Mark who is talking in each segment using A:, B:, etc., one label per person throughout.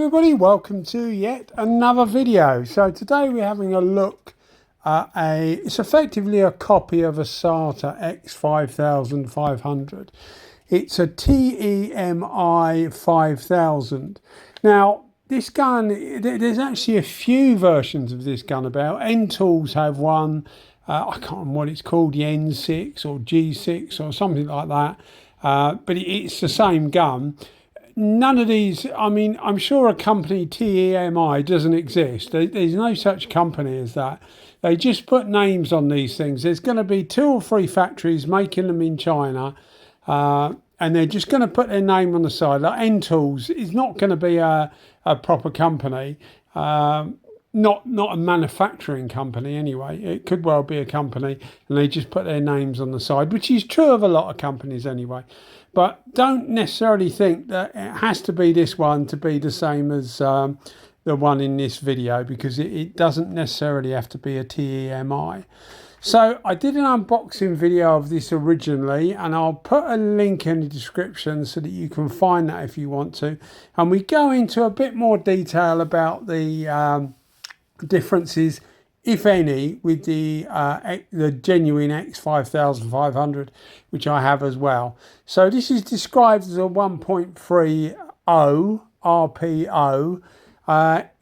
A: everybody, welcome to yet another video. So today we're having a look at it's effectively a copy of a Sata X5500. It's a TMEI 5000. Now this gun, there's actually a few versions of this gun about. N-Tools have one, I can't remember what it's called, the N6 or G6 or something like that, but it's the same gun. None of these, I mean, I'm sure a company TMEI doesn't exist. There's no such company as that. They just put names on these things. There's going to be 2 or 3 factories making them in China, and they're just going to put their name on the side. Like N-Tools is not going to be a proper company, not a manufacturing company anyway. It could well be a company, and they just put their names on the side, which is true of a lot of companies anyway. But don't necessarily think that it has to be this one to be the same as the one in this video, because it doesn't necessarily have to be a TMEI. So I did an unboxing video of this originally, and I'll put a link in the description so that you can find that if you want to. And we go into a bit more detail about the differences, if any, with the genuine X5500, which I have as well. So this is described as a 1.30 RPO.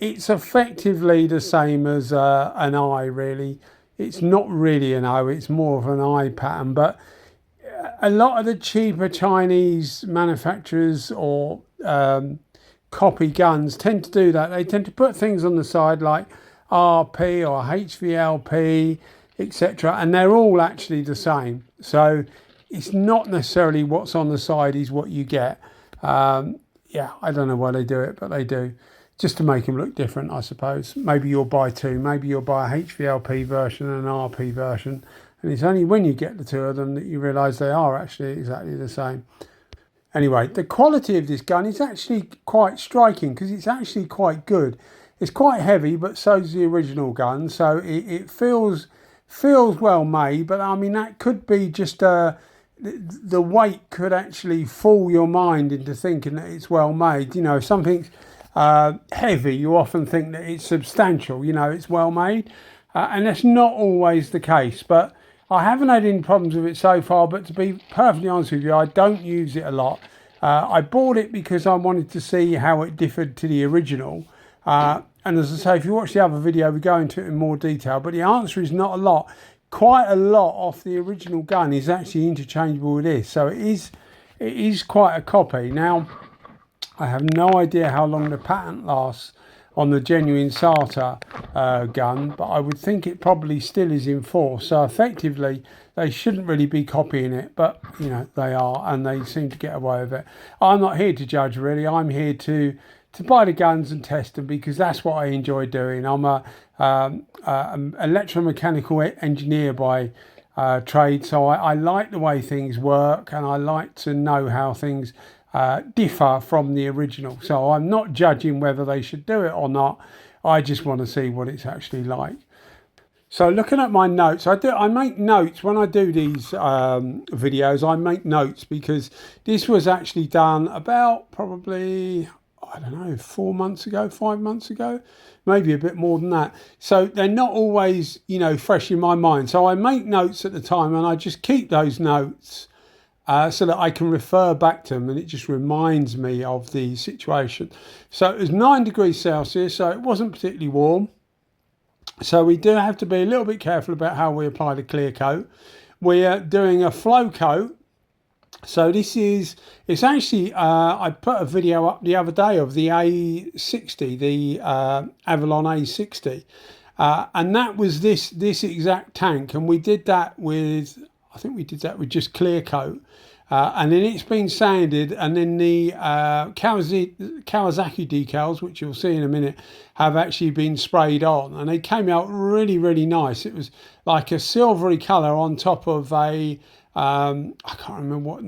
A: It's effectively the same as an I, really. It's not really an O, it's more of an I pattern, but a lot of the cheaper Chinese manufacturers or copy guns tend to do that. They tend to put things on the side like RP or HVLP, etc., and they're all actually the same. So it's not necessarily what's on the side is what you get. Yeah, I don't know why they do it, but they do, just to make them look different, I suppose. Maybe you'll buy 2, maybe you'll buy a HVLP version and an RP version, and it's only when you get the 2 of them that you realise they are actually exactly the same. Anyway, the quality of this gun is actually quite striking, because it's actually quite good. It's quite heavy, but so's the original gun, so it feels well made. But I mean, that could be just the weight could actually fool your mind into thinking that it's well made. You know, if something's heavy, you often think that it's substantial. You know, it's well made, and that's not always the case. But I haven't had any problems with it so far. But to be perfectly honest with you, I don't use it a lot. I bought it because I wanted to see how it differed to the original. And as I say, if you watch the other video, we go into it in more detail, but the answer is not a lot. Quite a lot off the original gun is actually interchangeable with this, so it is quite a copy. Now, I have no idea how long the patent lasts on the genuine Sata gun, but I would think it probably still is in force. So effectively, they shouldn't really be copying it, but you know, they are, and they seem to get away with it. I'm not here to judge, really. I'm here to buy the guns and test them, because that's what I enjoy doing. I'm a electromechanical engineer by trade, so I like the way things work, and I like to know how things differ from the original. So I'm not judging whether they should do it or not. I just want to see what it's actually like. So looking at my notes, I make notes when I do these videos. I make notes because this was actually done about probably, I don't know, 4 months ago, 5 months ago, maybe a bit more than that. So they're not always, you know, fresh in my mind. So I make notes at the time, and I just keep those notes so that I can refer back to them, and it just reminds me of the situation. So it was 9 degrees Celsius, so it wasn't particularly warm. So we do have to be a little bit careful about how we apply the clear coat. We are doing a flow coat. So this is, it's actually, I put a video up the other day of the A60, the Avalon A60. And that was this exact tank. And we did that with, I think we did that with just clear coat. And then it's been sanded, and then the Kawasaki decals, which you'll see in a minute, have actually been sprayed on, and they came out really, really nice. It was like a silvery colour on top of a I can't remember what,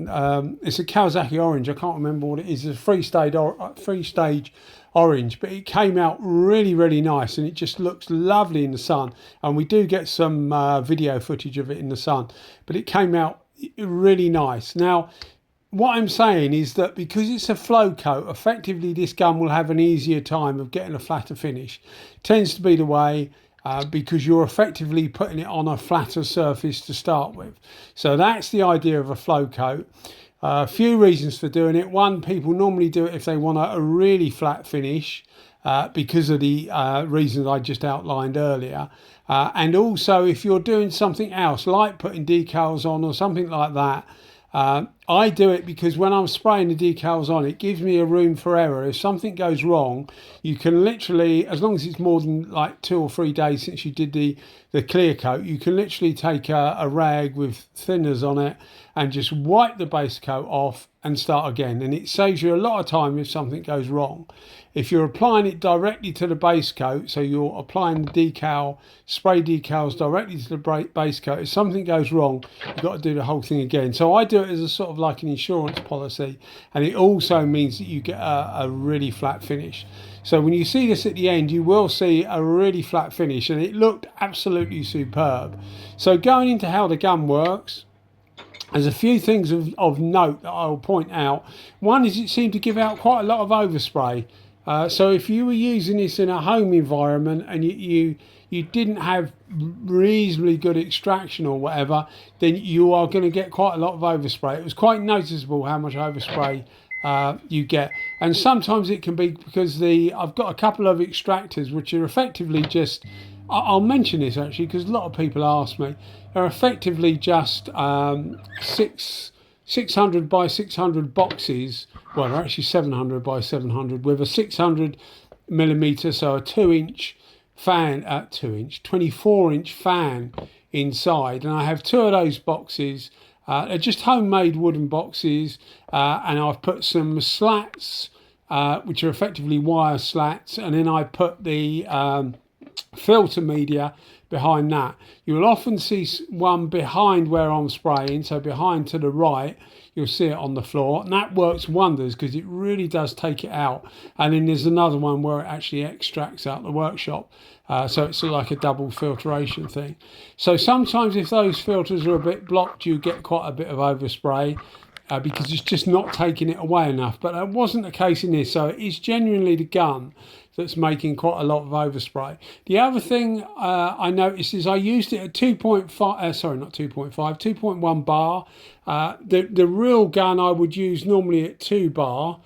A: it's a Kawasaki orange. I can't remember what it is. It's a three-stage orange, but it came out really, really nice, and it just looks lovely in the sun. And we do get some video footage of it in the sun, but it came out really nice. Now, what I'm saying is that because it's a flow coat, effectively this gun will have an easier time of getting a flatter finish. Tends to be the way because you're effectively putting it on a flatter surface to start with. So that's the idea of a flow coat. A few reasons for doing it. One, people normally do it if they want a really flat finish because of the reasons I just outlined earlier. And also if you're doing something else like putting decals on or something like that, I do it because when I'm spraying the decals on, it gives me a room for error. If something goes wrong, you can literally, as long as it's more than like 2 or 3 days since you did the clear coat, you can literally take a rag with thinners on it and just wipe the base coat off and start again. And it saves you a lot of time if something goes wrong. If you're applying it directly to the base coat, so you're applying the spray decals directly to the base coat, if something goes wrong, you've got to do the whole thing again. So I do it as a sort of like an insurance policy, and it also means that you get a really flat finish. So when you see this at the end, you will see a really flat finish, and it looked absolutely superb. So going into how the gun works, there's a few things of note that I'll point out. One is it seemed to give out quite a lot of overspray. So if you were using this in a home environment and you didn't have reasonably good extraction or whatever, then you are going to get quite a lot of overspray. It was quite noticeable how much overspray you get, and sometimes it can be because I've got a couple of extractors which are effectively just, I'll mention this actually because a lot of people ask me, are effectively just 600 by 600 boxes. Well, they're actually 700 by 700 with a 600 millimeter, so a 2-inch fan, 24-inch fan inside. And I have 2 of those boxes. They're just homemade wooden boxes, and I've put some slats, which are effectively wire slats, and then I put the filter media behind that. You will often see one behind where I'm spraying, so behind to the right, you'll see it on the floor, and that works wonders because it really does take it out. And then there's another one where it actually extracts out the workshop, so it's sort of like a double filtration thing. So sometimes if those filters are a bit blocked, you get quite a bit of overspray because it's just not taking it away enough. But that wasn't the case in this, so it is genuinely the gun that's making quite a lot of overspray. The other thing I noticed is I used it at 2.1 bar. The real gun I would use normally at 2 bar.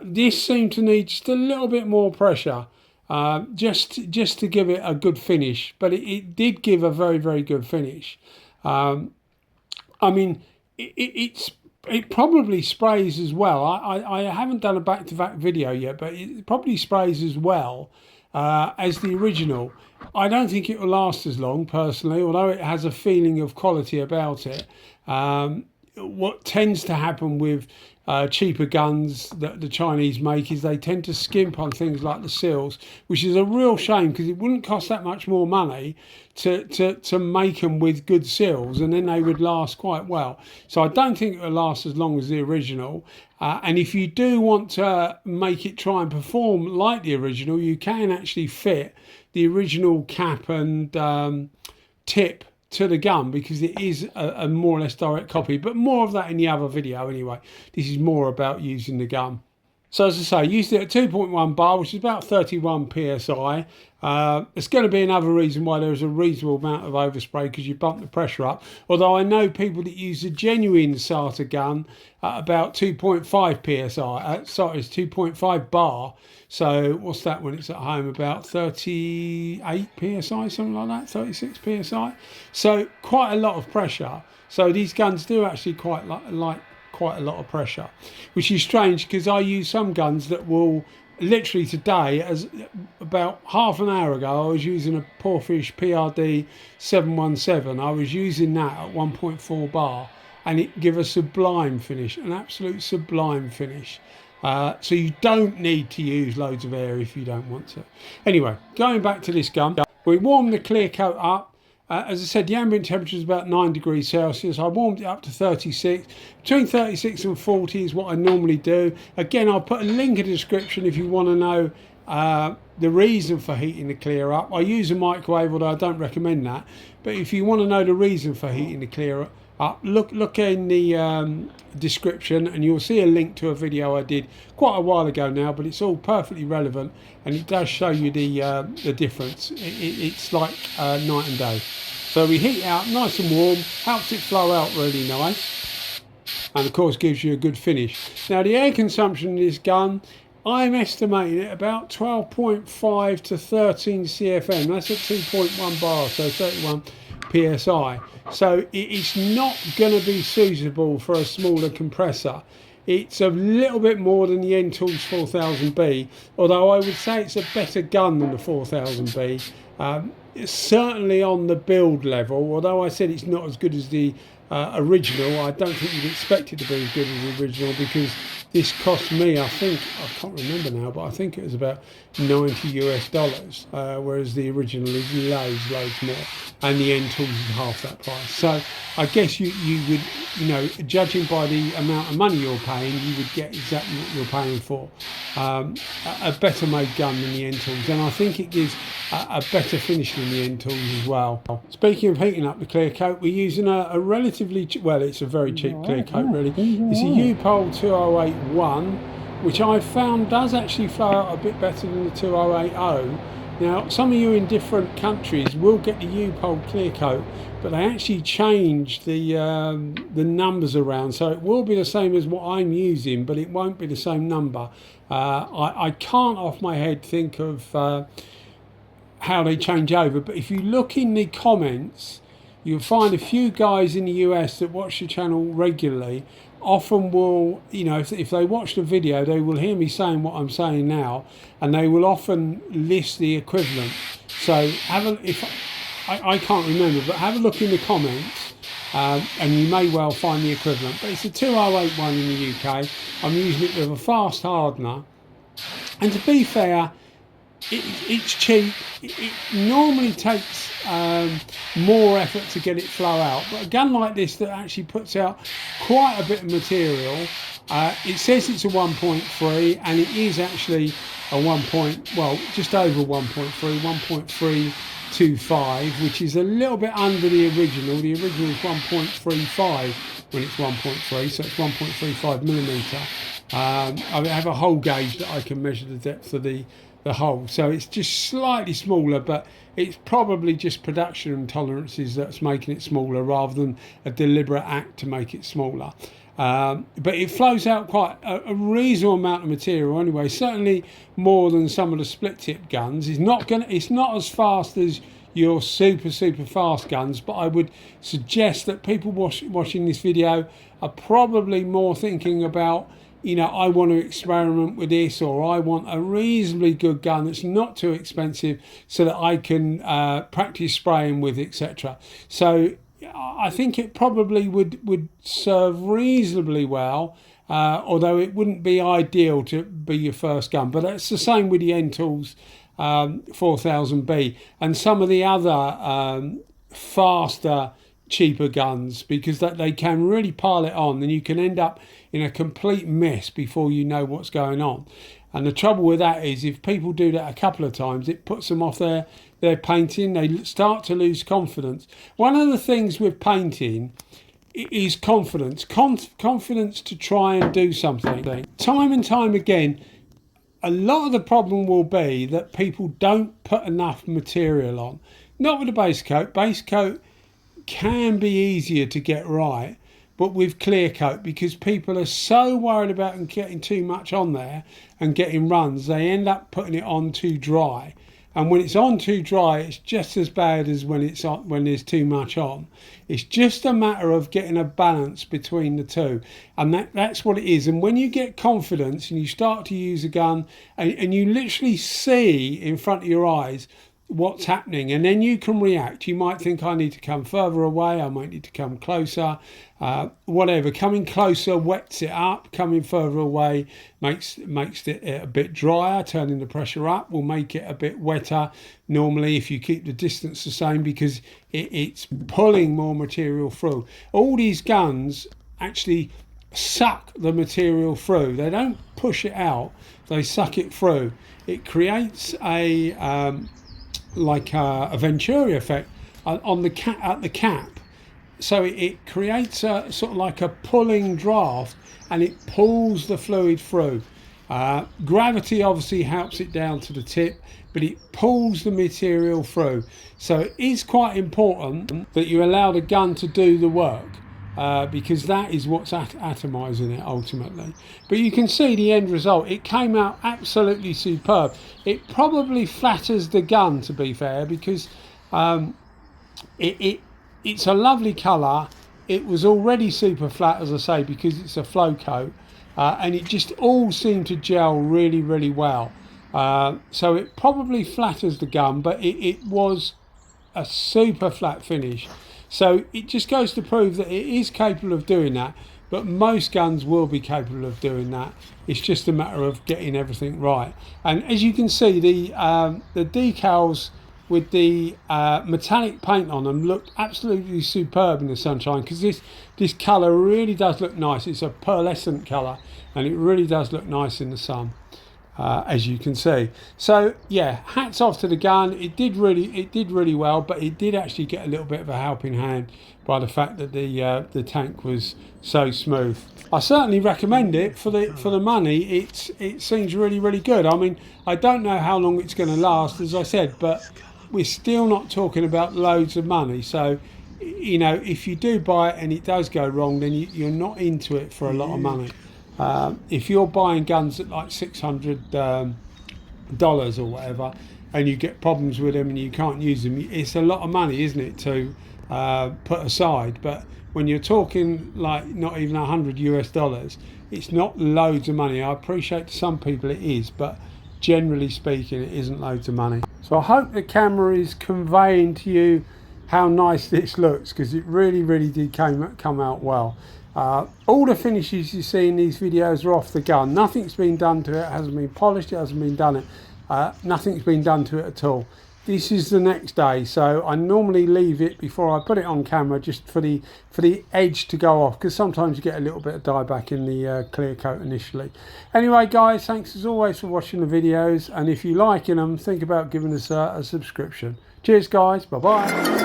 A: This seemed to need just a little bit more pressure, just to give it a good finish. But it did give a very, very good finish. I mean, it probably sprays as well. I haven't done a back-to-back video yet, but it probably sprays as well as the original. I don't think it will last as long, personally, although it has a feeling of quality about it. What tends to happen with cheaper guns that the Chinese make is they tend to skimp on things like the seals, which is a real shame because it wouldn't cost that much more money to make them with good seals, and then they would last quite well. So I don't think it will last as long as the original. And if you do want to make it try and perform like the original, you can actually fit the original cap and tip to the gun because it is a more or less direct copy, but more of that in the other video anyway. This is more about using the gun. So as I say, I used it at 2.1 bar, which is about 31 psi. It's going to be another reason why there's a reasonable amount of overspray because you bump the pressure up. Although I know people that use a genuine Sata gun at about 2.5 psi. Sorry, it's 2.5 bar. So what's that when it's at home? About 38 psi, something like that, 36 psi. So quite a lot of pressure. So these guns do actually quite like quite a lot of pressure, which is strange because I use some guns that will literally today, as about half an hour ago, I was using a Poorfish PRD 717. I was using that at 1.4 bar and it gave a sublime finish, an absolute sublime finish. So you don't need to use loads of air if you don't want to. Anyway, going back to this gun, we warmed the clear coat up. As I said, the ambient temperature is about 9 degrees Celsius. I warmed it up to 36. Between 36 and 40 is what I normally do. Again, I'll put a link in the description if you want to know the reason for heating the clear up. I use a microwave, although I don't recommend that. But if you want to know the reason for heating the clear Look in the description, and you'll see a link to a video I did quite a while ago now, but it's all perfectly relevant, and it does show you the difference. It's like night and day. So we heat out nice and warm, helps it flow out really nice, and of course gives you a good finish. Now the air consumption in this gun, I'm estimating it about 12.5 to 13 CFM. That's at 2.1 bar, so 31 PSI. So it's not going to be suitable for a smaller compressor. It's a little bit more than the N-Tools 4000B, although I would say it's a better gun than the 4000B. It's certainly on the build level, although I said it's not as good as the original. I don't think you'd expect it to be as good as the original, because this cost me, I can't remember now, but I think it was about $90 US, whereas the original is loads more, and the N-Tools is half that price. So I guess you would, judging by the amount of money you're paying, you would get exactly what you're paying for. A better made gun than the N-Tools, and I think it gives a better finish than the N-Tools as well. Speaking of heating up the clear coat, we're using a relatively, well, it's a very cheap clear coat really. It's a Upol 2081, which I've found does actually flow out a bit better than the 2080. Now, some of you in different countries will get the Upol clear coat, but they actually change the numbers around, so it will be the same as what I'm using, but it won't be the same number. I can't off my head think of how they change over, but if you look in the comments, you'll find a few guys in the US that watch the channel regularly often will, if they watch the video, they will hear me saying what I'm saying now, and they will often list the equivalent. So I can't remember, but have a look in the comments, and you may well find the equivalent. But it's a 2081 in the UK. I'm using it with a fast hardener, and to be fair, it's cheap. It normally takes more effort to get it flow out, but a gun like this that actually puts out quite a bit of material, it says it's a 1.3, and it is actually a just over 1.3, 1.325, which is a little bit under the original. The original is 1.35 when it's 1.3, so it's 1.35 millimeter. I have a hole gauge that I can measure the depth of the hole, so it's just slightly smaller, but it's probably just production tolerances that's making it smaller rather than a deliberate act to make it smaller. But it flows out quite a reasonable amount of material anyway, certainly more than some of the split tip guns. It's not as fast as your super fast guns, but I would suggest that people watching this video are probably more thinking about, I want to experiment with this, or I want a reasonably good gun that's not too expensive so that I can practice spraying with, etc. So I think it probably would serve reasonably well, although it wouldn't be ideal to be your first gun. But that's the same with the N-Tools 4000B and some of the other faster, cheaper guns, because they can really pile it on, and you can end up in a complete mess before you know what's going on. And the trouble with that is, if people do that a couple of times, it puts them off their painting. They start to lose confidence. One of the things with painting is confidence. Confidence to try and do something. Time and time again, a lot of the problem will be that people don't put enough material on. Not with the base coat. Base coat can be easier to get right, but with clear coat, because people are so worried about getting too much on there and getting runs, they end up putting it on too dry. And when it's on too dry, it's just as bad as when there's too much on. It's just a matter of getting a balance between the two, and that's what it is. And when you get confidence and you start to use a gun, and you literally see in front of your eyes what's happening, and then you can react. You might think, I need to come further away, I might need to come closer, whatever. Coming closer wets it up, coming further away makes it a bit drier. Turning the pressure up will make it a bit wetter normally if you keep the distance the same, because it's pulling more material through. All these guns actually suck the material through. They don't push it out, they suck it through. It creates like a Venturi effect on at the cap, so it creates a sort of like a pulling draft, and it pulls the fluid through. Gravity obviously helps it down to the tip, but it pulls the material through. So it is quite important that you allow the gun to do the work, because that is what's atomizing it ultimately. But you can see the end result. It came out absolutely superb. It probably flatters the gun, to be fair, because it's a lovely colour. It was already super flat, as I say, because it's a flow coat, and it just all seemed to gel really, really well. So it probably flatters the gun, but it was a super flat finish. So it just goes to prove that it is capable of doing that, but most guns will be capable of doing that. It's just a matter of getting everything right. And as you can see, the decals with the metallic paint on them looked absolutely superb in the sunshine, because this colour really does look nice. It's a pearlescent colour, and it really does look nice in the sun, as you can see. So yeah, hats off to the gun. It did really well, but it did actually get a little bit of a helping hand by the fact that the tank was so smooth. I certainly recommend it for the money. It seems really, really good. I mean, I don't know how long it's going to last, as I said, but we're still not talking about loads of money. So, you know, if you do buy it and it does go wrong, then you're not into it for a lot of money. If you're buying guns at like $600 or whatever, and you get problems with them and you can't use them, it's a lot of money, isn't it, to put aside. But when you're talking like not even $100 US, it's not loads of money. I appreciate to some people it is, but generally speaking, it isn't loads of money. So I hope the camera is conveying to you how nice this looks, because it really, really did come out well. All the finishes you see in these videos are off the gun. Nothing's been done to it. It hasn't been polished. It hasn't been done it. Nothing's been done to it at all. This is the next day, so I normally leave it before I put it on camera, just for the edge to go off, because sometimes you get a little bit of dieback in the clear coat initially. Anyway guys, thanks as always for watching the videos, and if you're liking them, think about giving us a subscription. Cheers guys, bye bye.